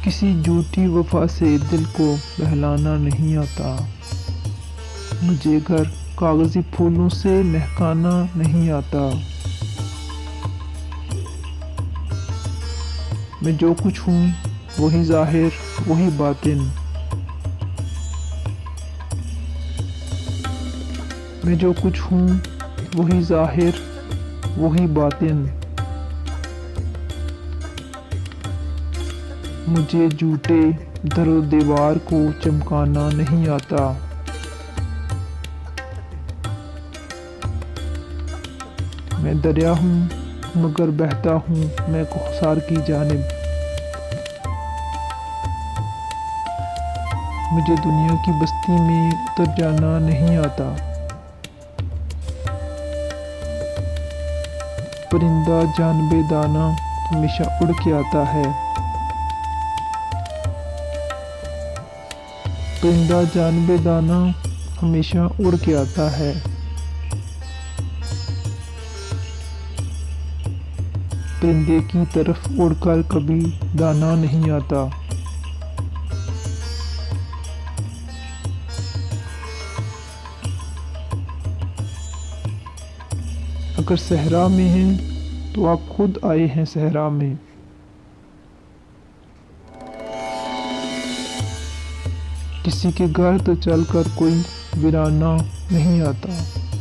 किसी झूठी वफा से दिल को बहलाना नहीं आता। मुझे घर कागजी फूलों से महकाना नहीं आता। मैं जो कुछ हूँ वही जाहिर वही बातिन। मैं जो कुछ हूँ वही जाहिर वही बातिन। मुझे झूठे दरो दीवार को चमकाना नहीं आता। मैं दरिया हूँ मगर बहता हूँ मैं कोहसार की जानिब। मुझे दुनिया की बस्ती में उतर जाना नहीं आता। परिंदा जान बेदाना हमेशा उड़ के आता है। परिंदा जान बेदाना हमेशा उड़ के आता है। परिंदे की तरफ उड़कर कभी दाना नहीं आता। अगर सहरा में हैं तो आप खुद आए हैं सहरा में। किसी के घर तो चलकर कोई वीराना नहीं आता।